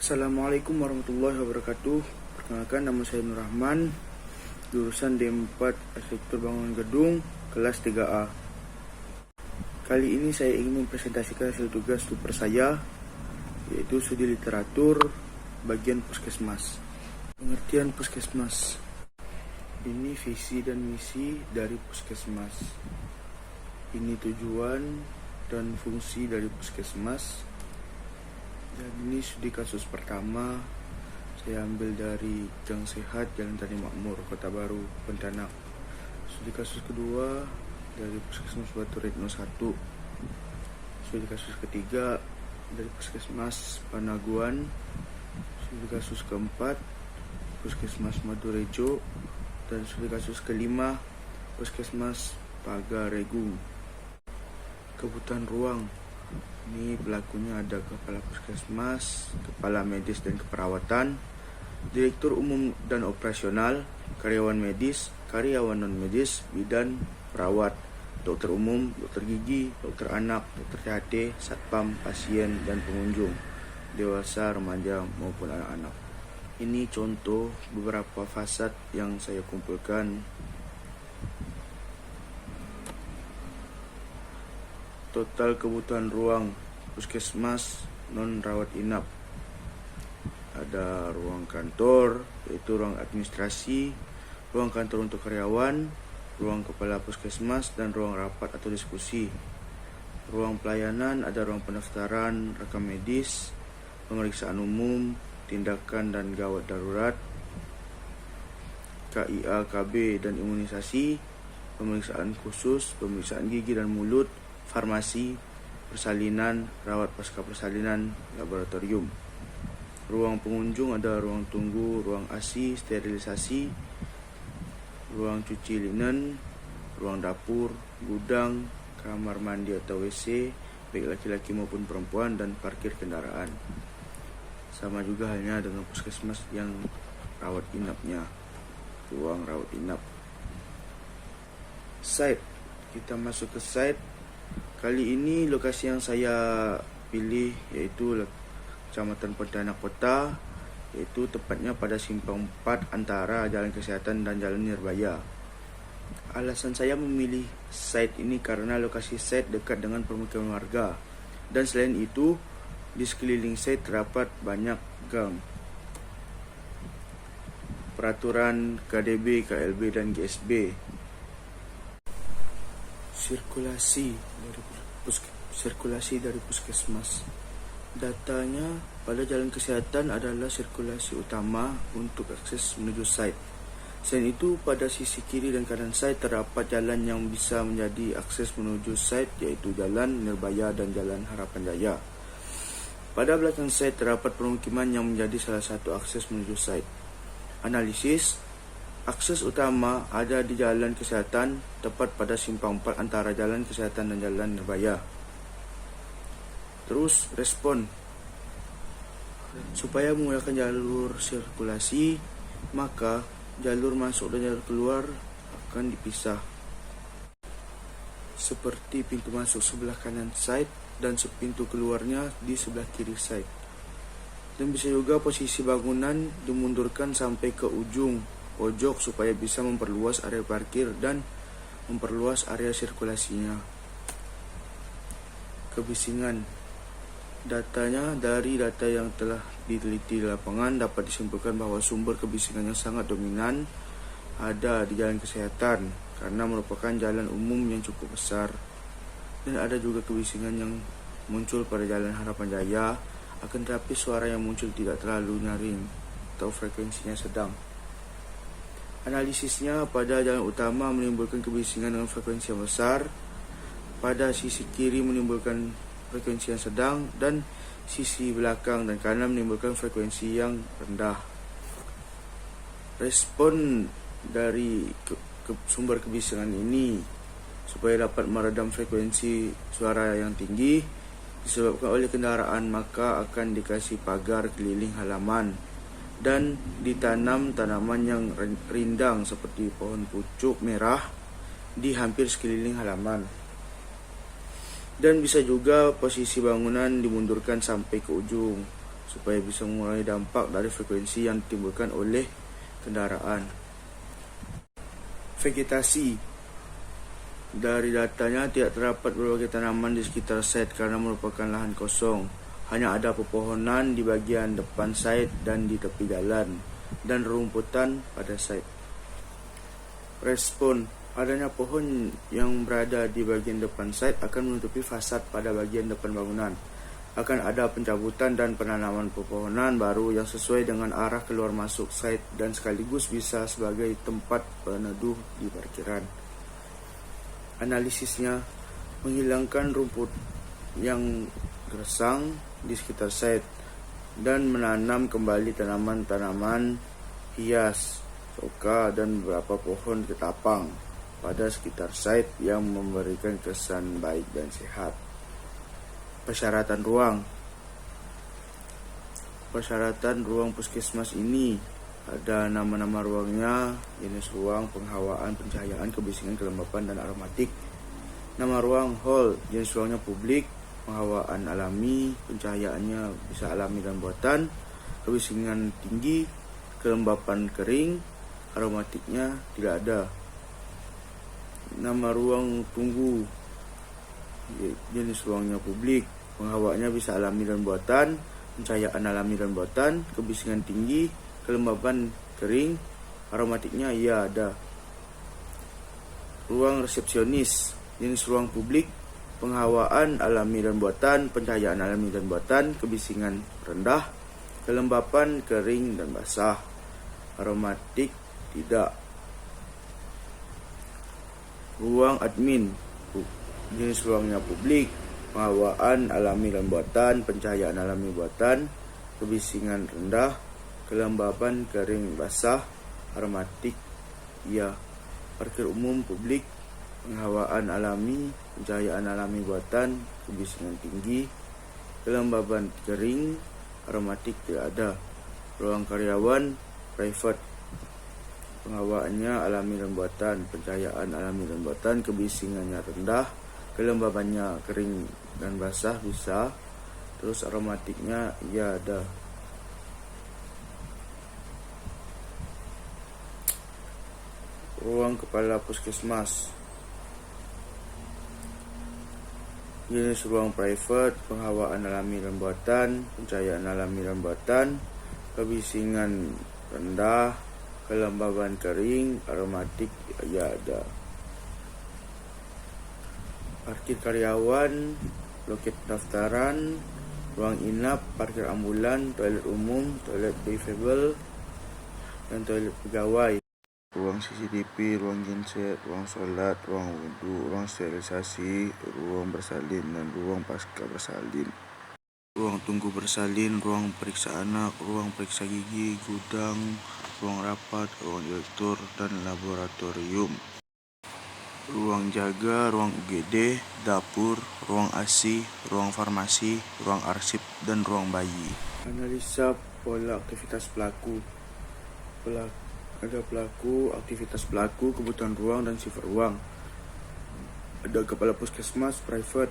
Assalamualaikum warahmatullahi wabarakatuh. Perkenalkan, nama saya Nur Rahman, jurusan D4 Arsitektur Bangunan Gedung, kelas 3A. Kali ini saya ingin mempresentasikan hasil tugas super saya, yaitu studi literatur bagian puskesmas. Pengertian puskesmas. Ini visi dan misi dari puskesmas. Ini tujuan dan fungsi dari puskesmas. Dan ini studi kasus pertama saya ambil dari Gang Sehat, Jalan Tani Makmur, Kota Baru, Pontianak. Studi kasus kedua dari Puskesmas Batu Retno 1. Studi kasus ketiga dari Puskesmas Panaguan. Studi kasus keempat Puskesmas Madurejo. Dan studi kasus kelima Puskesmas Pagaregung. Kebutuhan ruang. Ini pelakunya ada kepala puskesmas, kepala medis dan keperawatan, direktur umum dan operasional, karyawan medis, karyawan non medis, bidan, perawat, dokter umum, dokter gigi, dokter anak, dokter THT, satpam, pasien dan pengunjung, dewasa, remaja maupun anak-anak. Ini contoh beberapa fasad yang saya kumpulkan. Total kebutuhan ruang puskesmas non rawat inap, ada ruang kantor, yaitu ruang administrasi, ruang kantor untuk karyawan, ruang kepala puskesmas, dan ruang rapat atau diskusi. Ruang pelayanan ada ruang pendaftaran, rekam medis, pemeriksaan umum, tindakan dan gawat darurat, KIA, KB, dan imunisasi, pemeriksaan khusus, pemeriksaan gigi dan mulut, farmasi, persalinan, rawat pasca persalinan, laboratorium. Ruang pengunjung ada ruang tunggu, ruang ASI, sterilisasi, ruang cuci linen, ruang dapur, gudang, kamar mandi atau WC, baik laki-laki maupun perempuan, dan parkir kendaraan. Sama juga halnya dengan puskesmas yang rawat inapnya, ruang rawat inap. Site, kita masuk ke site. Kali ini lokasi yang saya pilih yaitu Kecamatan Pontianak Kota, yaitu tepatnya pada simpang 4 antara Jalan Kesehatan dan Jalan Nirbaya. Alasan saya memilih site ini karena lokasi site dekat dengan permukiman warga, dan selain itu di sekeliling site terdapat banyak gang. Peraturan KDB, KLB, dan GSB. Sirkulasi dari puskesmas. Datanya pada jalan kesehatan adalah sirkulasi utama untuk akses menuju site. Selain itu, pada sisi kiri dan kanan site terdapat jalan yang bisa menjadi akses menuju site, yaitu Jalan Nirbaya dan Jalan Harapan Jaya. Pada belakang site terdapat permukiman yang menjadi salah satu akses menuju site. Analisis. Akses utama ada di Jalan Kesehatan, tepat pada simpang 4 antara Jalan Kesehatan dan Jalan Nirbaya. Terus respon. Supaya memudahkan jalur sirkulasi, maka jalur masuk dan jalur keluar akan dipisah. Seperti pintu masuk sebelah kanan site dan pintu keluarnya di sebelah kiri site. Dan bisa juga posisi bangunan dimundurkan sampai ke ujung pojok supaya bisa memperluas area parkir dan memperluas area sirkulasinya. Kebisingan. Datanya dari data yang telah diteliti di lapangan dapat disimpulkan bahwa sumber kebisingan yang sangat dominan ada di Jalan Kesehatan karena merupakan jalan umum yang cukup besar. Dan ada juga kebisingan yang muncul pada Jalan Harapan Jaya, akan tetapi suara yang muncul tidak terlalu nyaring atau frekuensinya sedang. Analisisnya, pada jalan utama menimbulkan kebisingan dengan frekuensi yang besar, pada sisi kiri menimbulkan frekuensi yang sedang, dan sisi belakang dan kanan menimbulkan frekuensi yang rendah. Respon dari sumber kebisingan ini supaya dapat meredam frekuensi suara yang tinggi disebabkan oleh kendaraan, maka akan dikasih pagar keliling halaman dan ditanam tanaman yang rindang seperti pohon pucuk merah di hampir sekeliling halaman. Dan bisa juga posisi bangunan dimundurkan sampai ke ujung supaya bisa mengurangi dampak dari frekuensi yang ditimbulkan oleh kendaraan. Vegetasi. Dari datanya tidak terdapat berbagai tanaman di sekitar site karena merupakan lahan kosong. Hanya ada pepohonan di bagian depan site dan di tepi jalan, dan rumputan pada site. Respon. Adanya pohon yang berada di bagian depan site akan menutupi fasad pada bagian depan bangunan. Akan ada pencabutan dan penanaman pepohonan baru yang sesuai dengan arah keluar masuk site dan sekaligus bisa sebagai tempat peneduh di parkiran. Analisisnya, menghilangkan rumput yang gersang di sekitar site dan menanam kembali tanaman-tanaman hias, coka, dan beberapa pohon ketapang pada sekitar site yang memberikan kesan baik dan sehat. Persyaratan ruang. Persyaratan ruang puskesmas ini ada nama-nama ruangnya, jenis ruang, penghawaan, pencahayaan, kebisingan, kelembapan, dan aromatik. Nama ruang hall, jenis ruangnya publik, penghawaan alami, pencahayaannya bisa alami dan buatan, kebisingan tinggi, kelembapan kering, aromatiknya tidak ada. Nama ruang tunggu, jenis ruangnya publik, penghawaannya bisa alami dan buatan, pencahayaan alami dan buatan, kebisingan tinggi, kelembapan kering, aromatiknya iya ada. Ruang resepsionis, jenis ruang publik, penghawaan alami dan buatan, pencahayaan alami dan buatan, kebisingan rendah, kelembapan kering dan basah, aromatik tidak. Ruang admin, jenis ruangnya publik, penghawaan alami dan buatan, pencahayaan alami buatan, kebisingan rendah, kelembapan kering basah, aromatik ya. Parkir umum publik, penghawaan alami, pencahayaan alami buatan, kebisingan tinggi, kelembapan kering, aromatik tidak ada. Ruang karyawan private, penghawaannya alami dan buatan, pencahayaan alami dan buatan, kebisingannya rendah, kelembabannya kering dan basah bisa, terus aromatiknya ya ada. Ruang kepala puskesmas, jenis ruang private, penghawaan alami dan buatan, pencahayaan alami dan buatan, kebisingan rendah, kelembaban kering, aromatik ya ada. Parkir karyawan, loket pendaftaran, ruang inap, parkir ambulan, toilet umum, toilet private, dan toilet pegawai. Ruang CCTV, ruang genset, ruang solat, ruang wudhu, ruang sterilisasi, ruang bersalin, dan ruang pasca bersalin. Ruang tunggu bersalin, ruang periksa anak, ruang periksa gigi, gudang, ruang rapat, ruang direktur, dan laboratorium. Ruang jaga, ruang UGD, dapur, ruang ASI, ruang farmasi, ruang arsip, dan ruang bayi. Analisa pola aktivitas pelaku. Ada pelaku, aktivitas pelaku, kebutuhan ruang, dan sifat ruang. Ada kepala puskesmas private,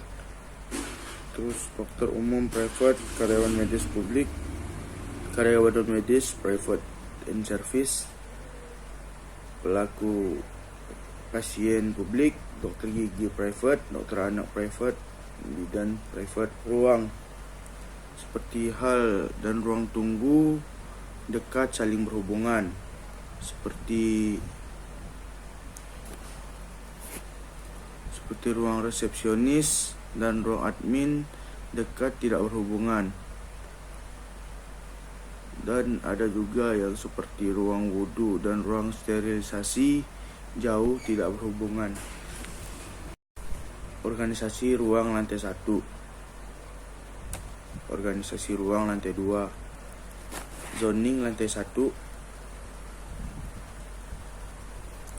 terus dokter umum private, karyawan medis publik, karyawan medis private and service, pelaku pasien publik, dokter gigi private, dokter anak private, bidan private. Ruang seperti hal dan ruang tunggu dekat saling berhubungan, seperti ruang resepsionis dan ruang admin dekat tidak berhubungan. Dan ada juga yang seperti ruang wudhu dan ruang sterilisasi jauh tidak berhubungan. Organisasi ruang lantai 1, organisasi ruang lantai 2, zoning lantai 1,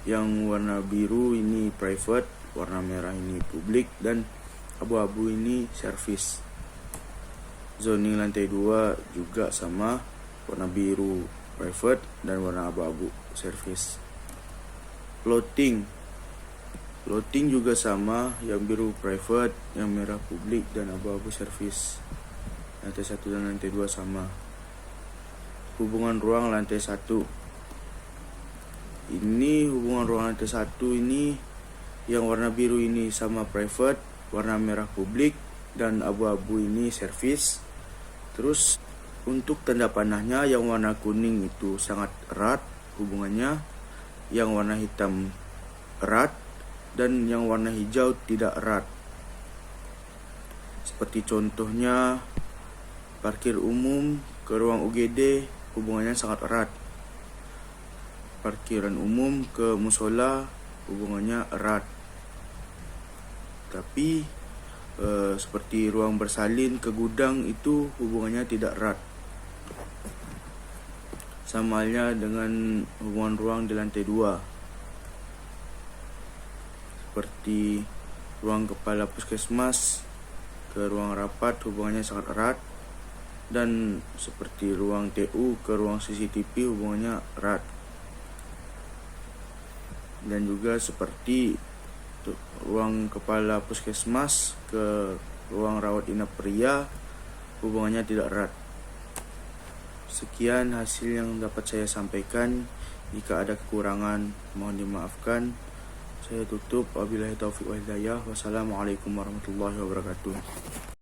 yang warna biru ini private, warna merah ini publik, dan abu-abu ini service. Zoning lantai 2 juga sama, warna biru private dan warna abu-abu service. Loading juga sama, yang biru private, yang merah publik, dan abu-abu service. lantai 1 dan lantai 2 sama. Hubungan ruang lantai 1. Ini hubungan ruang lantai 1 ini, yang warna biru ini sama private, warna merah publik, dan abu-abu ini service. Terus untuk tanda panahnya, yang warna kuning itu sangat erat hubungannya, yang warna hitam erat, dan yang warna hijau tidak erat. Seperti contohnya parkir umum ke ruang UGD hubungannya sangat erat. Parkiran umum ke musola hubungannya erat. Tapi seperti ruang bersalin ke gudang itu hubungannya tidak erat. Sama halnya dengan hubungan ruang di lantai 2. Seperti ruang kepala puskesmas ke ruang rapat hubungannya sangat erat, dan seperti ruang TU ke ruang CCTV hubungannya erat. Dan juga seperti ruang kepala puskesmas ke ruang rawat inap pria hubungannya tidak erat. Sekian hasil yang dapat saya sampaikan. Jika ada kekurangan mohon dimaafkan. Saya tutup. Wabillahi taufiq wal hidayah. Wassalamualaikum warahmatullahi wabarakatuh.